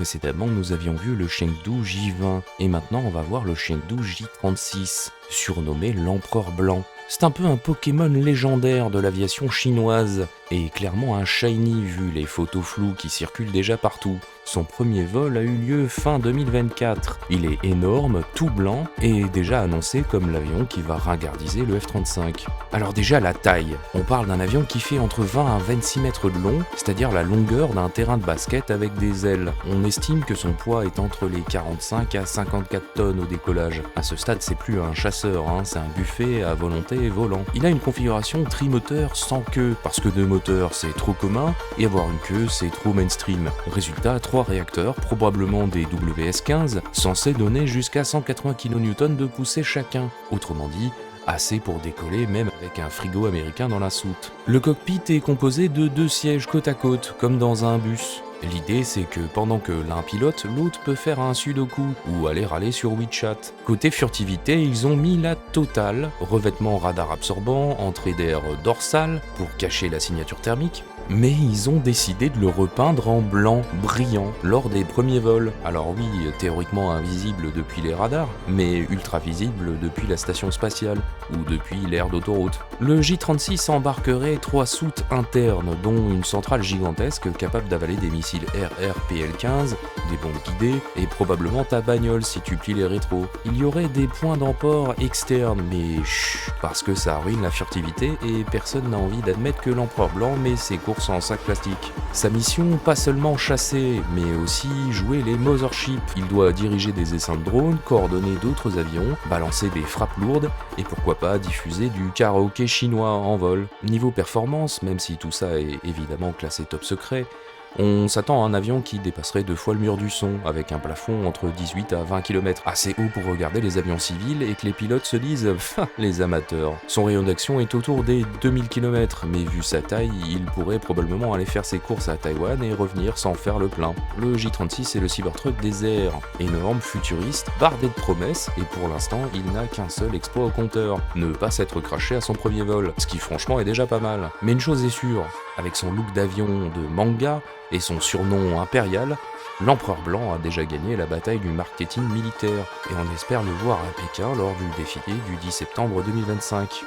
Précédemment, nous avions vu le Chengdu J-20 et maintenant on va voir le Chengdu J-36, surnommé l'Empereur Blanc. C'est un peu un Pokémon légendaire de l'aviation chinoise et clairement un shiny vu les photos floues qui circulent déjà partout. Son premier vol a eu lieu fin 2024. Il est énorme, tout blanc et déjà annoncé comme l'avion qui va ringardiser le F-35. Alors déjà la taille, on parle d'un avion qui fait entre 20 à 26 mètres de long, c'est-à-dire la longueur d'un terrain de basket avec des ailes. On estime que son poids est entre les 45 à 54 tonnes au décollage. À ce stade, c'est plus un chasseur, c'est un buffet à volonté volant. Il a une configuration trimoteur sans queue, parce que deux moteurs c'est trop commun et avoir une queue c'est trop mainstream. Résultat, 3 réacteurs, probablement des WS-15, censés donner jusqu'à 180 kN de poussée chacun. Autrement dit, assez pour décoller même avec un frigo américain dans la soute. Le cockpit est composé de 2 sièges côte à côte, comme dans un bus. L'idée c'est que pendant que l'un pilote, l'autre peut faire un sudoku ou aller râler sur WeChat. Côté furtivité, ils ont mis la totale, revêtement radar absorbant, entrée d'air dorsale pour cacher la signature thermique, mais ils ont décidé de le repeindre en blanc brillant lors des premiers vols. Alors oui, théoriquement invisible depuis les radars, mais ultra visible depuis la station spatiale ou depuis l'aire d'autoroute. Le J-36 embarquerait 3 soutes internes, dont une centrale gigantesque capable d'avaler des missiles RRPL-15, des bombes guidées et probablement ta bagnole si tu plies les rétros. Il y aurait des points d'emport externes, mais chut, parce que ça ruine la furtivité et personne n'a envie d'admettre que l'Empereur Blanc met ses courses en sac plastique. Sa mission, pas seulement chasser, mais aussi jouer les motherships. Il doit diriger des essaims de drones, coordonner d'autres avions, balancer des frappes lourdes et pourquoi pas diffuser du karaoké chinois en vol. Niveau performance, même si tout ça est évidemment classé top secret, on s'attend à un avion qui dépasserait 2 fois le mur du son, avec un plafond entre 18 à 20 km, assez haut pour regarder les avions civils et que les pilotes se disent « les amateurs ». Son rayon d'action est autour des 2000 km, mais vu sa taille, il pourrait probablement aller faire ses courses à Taïwan et revenir sans faire le plein. Le J-36 est le Cybertruck des airs, énorme, futuriste, bardé de promesses, et pour l'instant, il n'a qu'un seul exploit au compteur, ne pas s'être craché à son premier vol, ce qui franchement est déjà pas mal. Mais une chose est sûre, avec son look d'avion de manga, et son surnom impérial, l'Empereur Blanc a déjà gagné la bataille du marketing militaire, et on espère le voir à Pékin lors du défilé du 10 septembre 2025.